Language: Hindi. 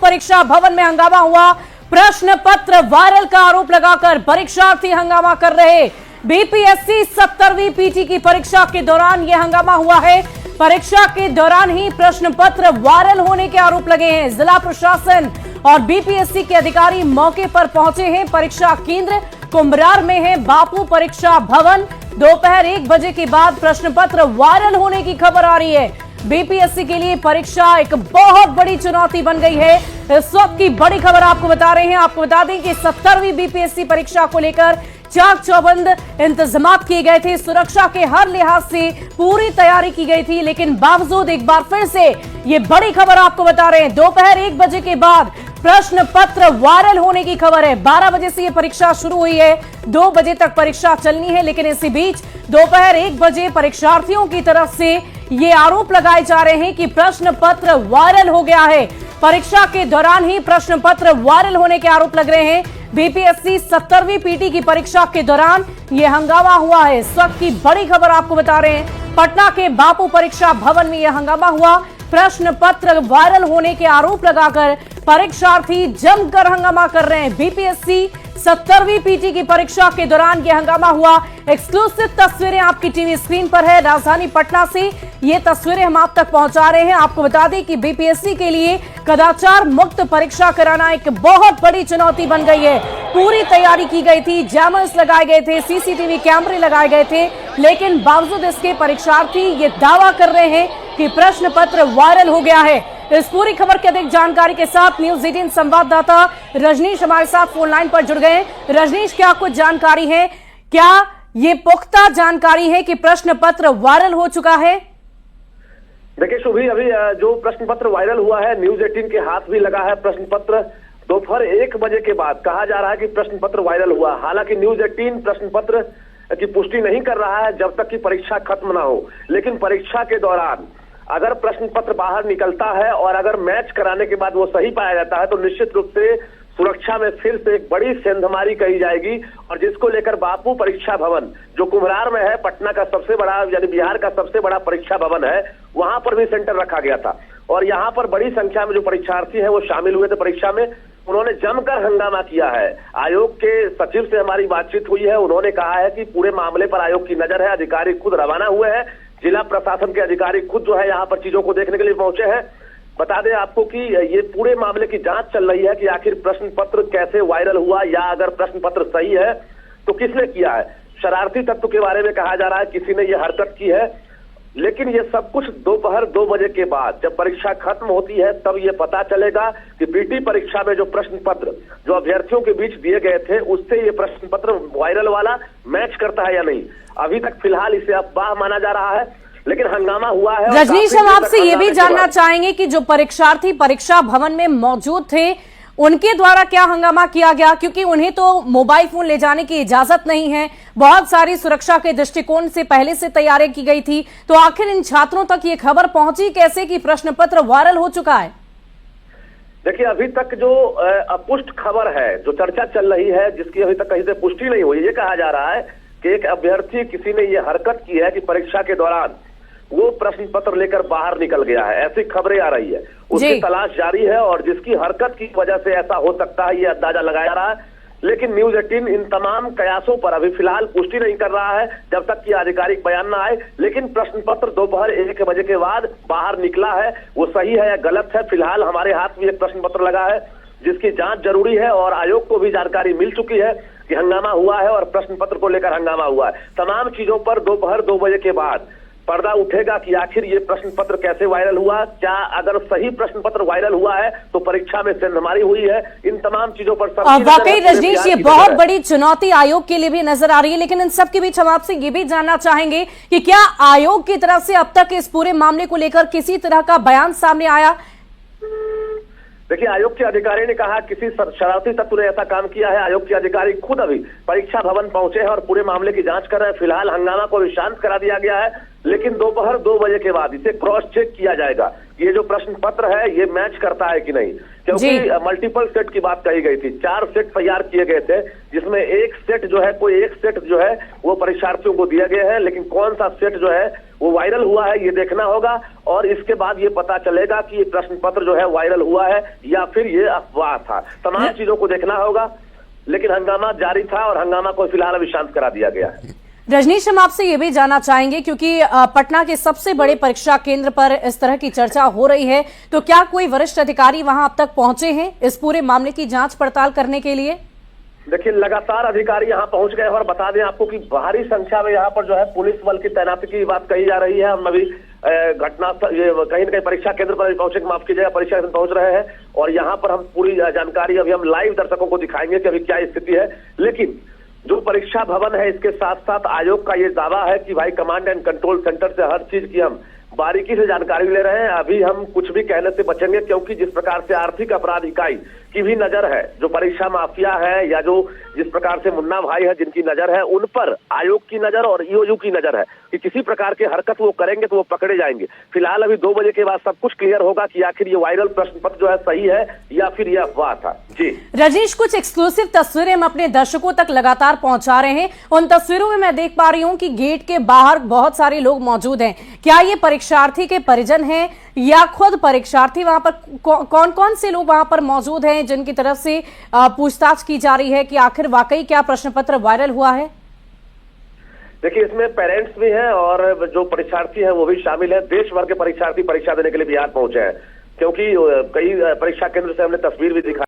परीक्षा भवन में हंगामा हुआ। प्रश्न पत्र वायरल का आरोप लगाकर परीक्षार्थी हंगामा कर रहे। बीपीएससी 70वीं पीटी की परीक्षा के दौरान यह हंगामा हुआ है। परीक्षा के दौरान ही प्रश्न पत्र वायरल होने के आरोप लगे हैं। जिला प्रशासन और बीपीएससी के अधिकारी मौके पर पहुंचे हैं। परीक्षा केंद्र कुम्भरार में है बापू परीक्षा भवन। दोपहर 1 बजे के बाद प्रश्न पत्र वायरल होने की खबर आ रही है। बीपीएससी के लिए परीक्षा एक बहुत बड़ी चुनौती बन गई है। इस वक्त की बड़ी खबर आपको बता रहे हैं। आपको बता दें कि 70वीं बीपीएससी परीक्षा को लेकर चाक चौबंद इंतजाम किए गए थे। सुरक्षा के हर लिहाज से पूरी तैयारी की गई थी, लेकिन बावजूद एक बार फिर से ये बड़ी खबर आपको बता रहे हैं। दोपहर 1 बजे के बाद प्रश्न पत्र वायरल होने की खबर है। 12 बजे से ये परीक्षा शुरू हुई है, 2 बजे तक परीक्षा चलनी है, लेकिन इसी बीच दोपहर 1 बजे परीक्षार्थियों की तरफ से ये आरोप लगाए जा रहे हैं कि प्रश्न पत्र वायरल हो गया है। परीक्षा के दौरान ही प्रश्न पत्र वायरल होने के आरोप लग रहे हैं। बीपीएससी 70वीं पीटी की परीक्षा के दौरान यह हंगामा हुआ है। इस वक्त की बड़ी खबर आपको बता रहे हैं। पटना के बापू परीक्षा भवन में यह हंगामा हुआ। प्रश्न पत्र वायरल होने के आरोप लगाकर परीक्षार्थी जमकर हंगामा कर रहे हैं। बीपीएससी 70वीं पीटी की परीक्षा के दौरान यह हंगामा हुआ। एक्सक्लूसिव तस्वीरें आपकी टीवी स्क्रीन पर है। राजधानी पटना से ये तस्वीरें हम आप तक पहुंचा रहे हैं। आपको बता दें कि बीपीएससी के लिए कदाचार मुक्त परीक्षा कराना एक बहुत बड़ी चुनौती बन गई है। पूरी तैयारी की गई थी, जैमर्स लगाए गए थे, सीसीटीवी कैमरे लगाए गए थे, लेकिन बावजूद इसके परीक्षार्थी ये दावा कर रहे हैं कि प्रश्न पत्र वायरल हो गया है। इस पूरी खबर की अधिक जानकारी के साथ न्यूज 18 संवाददाता रजनीश हमारे साथ फोन लाइन पर जुड़ गए। रजनीश, क्या कुछ जानकारी है? क्या ये पुख्ता जानकारी है कि प्रश्न पत्र वायरल हो चुका है? देखिए शुभी, अभी जो प्रश्न पत्र वायरल हुआ है, न्यूज 18 के हाथ भी लगा है प्रश्न पत्र। दोपहर 1 बजे के बाद कहा जा रहा है कि प्रश्न पत्र वायरल हुआ। हालांकि न्यूज 18 प्रश्न पत्र की पुष्टि नहीं कर रहा है जब तक कि परीक्षा खत्म ना हो। लेकिन परीक्षा के दौरान अगर प्रश्न पत्र बाहर निकलता है और अगर मैच कराने के बाद वो सही पाया जाता है तो निश्चित रूप से सुरक्षा में फिर से एक बड़ी सेंधमारी कही जाएगी। और जिसको लेकर बापू परीक्षा भवन जो कुम्भरार में है, पटना का सबसे बड़ा यानी बिहार का सबसे बड़ा परीक्षा भवन है, वहां पर भी सेंटर रखा गया था। और यहाँ पर बड़ी संख्या में जो परीक्षार्थी हैं वो शामिल हुए थे परीक्षा में। उन्होंने जमकर हंगामा किया है। आयोग के सचिव से हमारी बातचीत हुई है। उन्होंने कहा है कि पूरे मामले पर आयोग की नजर है। अधिकारी खुद रवाना हुए हैं। जिला प्रशासन के अधिकारी खुद जो है यहाँ पर चीजों को देखने के लिए पहुंचे हैं। बता दें आपको कि ये पूरे मामले की जांच चल रही है कि आखिर प्रश्न पत्र कैसे वायरल हुआ, या अगर प्रश्न पत्र सही है तो किसने किया है। शरारती तत्व के बारे में कहा जा रहा है किसी ने ये हरकत की है। लेकिन ये सब कुछ दोपहर 2 बजे के बाद जब परीक्षा खत्म होती है तब ये पता चलेगा कि पीटी परीक्षा में जो प्रश्न पत्र जो अभ्यर्थियों के बीच दिए गए थे उससे ये प्रश्न पत्र वायरल वाला मैच करता है या नहीं। अभी तक फिलहाल इसे अफवाह माना जा रहा है, लेकिन हंगामा हुआ है। रजनीश, हम आपसे ये भी जानना चाहेंगे कि जो परीक्षार्थी परीक्षा भवन में मौजूद थे उनके द्वारा क्या हंगामा किया गया, क्योंकि उन्हें तो मोबाइल फोन ले जाने की इजाजत नहीं है। बहुत सारी सुरक्षा के दृष्टिकोण से पहले से तैयारी की गई थी, तो आखिर इन छात्रों तक ये खबर पहुंची कैसे कि प्रश्न पत्र वायरल हो चुका है? देखिए, अभी तक जो अपुष्ट खबर है, जो चर्चा चल रही है, जिसकी अभी तक कहीं से पुष्टि नहीं हुई, ये कहा जा रहा है कि एक अभ्यर्थी किसी ने ये हरकत की है कि परीक्षा के दौरान वो प्रश्न पत्र लेकर बाहर निकल गया है। ऐसी खबरें आ रही है। उसकी तलाश जारी है और जिसकी हरकत की वजह से ऐसा हो सकता है ये अंदाजा लगाया जा रहा है। लेकिन न्यूज 18 इन तमाम कयासों पर अभी फिलहाल पुष्टि नहीं कर रहा है जब तक कि आधिकारिक बयान ना आए। लेकिन प्रश्न पत्र दोपहर 1 बजे के बाद बाहर निकला है, वो सही है या गलत है, फिलहाल हमारे हाथ में एक प्रश्न पत्र लगा है जिसकी जांच जरूरी है। और आयोग को भी जानकारी मिल चुकी है कि हंगामा हुआ है और प्रश्न पत्र को लेकर हंगामा हुआ है। तमाम चीजों पर दोपहर 2 बजे के बाद पर्दा उठेगा कि आखिर ये प्रश्न पत्र कैसे वायरल हुआ। क्या अगर सही प्रश्न पत्र वायरल हुआ है तो परीक्षा में सेंधमारी हुई है। इन तमाम चीजों पर वाकई रजनीश, ये बहुत बड़ी चुनौती आयोग के लिए भी नजर आ रही है। लेकिन इन सब के बीच हम आपसे ये भी जानना चाहेंगे कि क्या आयोग की तरफ से अब तक इस पूरे मामले को लेकर किसी तरह का बयान सामने आया? देखिए, आयोग के अधिकारी ने कहा किसी शरारती तत्व ने ऐसा काम किया है। आयोग के अधिकारी खुद अभी परीक्षा भवन पहुंचे हैं और पूरे मामले की जांच कर रहे हैं। फिलहाल हंगामा को भी शांत करा दिया गया है, लेकिन दोपहर 2 बजे के बाद इसे क्रॉस चेक किया जाएगा ये जो प्रश्न पत्र है ये मैच करता है कि नहीं, क्योंकि मल्टीपल सेट की बात कही गई थी। 4 सेट तैयार किए गए थे, जिसमें एक सेट जो है वो परीक्षार्थियों को दिया गया है, लेकिन कौन सा सेट जो है वो वायरल हुआ है ये देखना होगा, और इसके बाद ये पता चलेगा कि ये प्रश्न पत्र जो है वायरल हुआ है या फिर ये अफवाह था। तमाम चीजों को देखना होगा, लेकिन हंगामा जारी था और हंगामा को फिलहाल अभी शांत करा दिया गया है। रजनीश, हम आपसे ये भी जानना चाहेंगे, क्योंकि पटना के सबसे बड़े परीक्षा केंद्र पर इस तरह की चर्चा हो रही है, तो क्या कोई वरिष्ठ अधिकारी वहां अब तक पहुंचे हैं इस पूरे मामले की जांच पड़ताल करने के लिए? देखिए, लगातार अधिकारी यहाँ पहुंच गए, और बता दें आपको कि भारी संख्या में यहाँ पर जो है पुलिस बल की तैनाती की बात कही जा रही है। हम अभी घटनास्थल कहीं न कहीं परीक्षा केंद्र पर पहुंचे, माफ कीजिएगा, परीक्षा केंद्र पहुंच रहे हैं, और यहाँ पर हम पूरी जानकारी अभी हम लाइव दर्शकों को दिखाएंगे कि अभी क्या स्थिति है। लेकिन जो परीक्षा भवन है, इसके साथ साथ आयोग का ये दावा है कि भाई कमांड एंड कंट्रोल सेंटर से हर चीज की हम बारीकी से जानकारी ले रहे हैं। अभी हम कुछ भी कहने से बचेंगे, क्योंकि जिस प्रकार से आर्थिक अपराध इकाई की भी नजर है, जो परीक्षा माफिया है या जो जिस प्रकार से मुन्ना भाई है जिनकी नजर है, उन पर आयोग की नजर और ईओयू की नजर है कि किसी प्रकार की हरकत वो करेंगे तो वो पकड़े जाएंगे। फिलहाल अभी 2 बजे के बाद सब कुछ क्लियर होगा कि आखिर ये वायरल प्रश्न पत्र जो है सही है या फिर ये अफवाह था। जी रजनीश, कुछ एक्सक्लूसिव तस्वीरें हम अपने दर्शकों तक लगातार पहुंचा रहे हैं। उन तस्वीरों में मैं देख पा रही हूं कि गेट के बाहर बहुत सारे लोग मौजूद हैं। क्या ये परीक्षार्थी के परिजन हैं या खुद परीक्षार्थी? वहां पर कौन कौन से लोग वहां पर मौजूद हैं जिनकी तरफ से पूछताछ की जा रही है कि आखिर वाकई क्या प्रश्न पत्र वायरल हुआ है? देखिए, इसमें पेरेंट्स भी हैं और जो परीक्षार्थी हैं वो भी शामिल हैं। देश भर के परीक्षार्थी परीक्षा देने के लिए बिहार पहुंचे हैं, क्योंकि कई परीक्षा केंद्र से हमने तस्वीर भी दिखाई।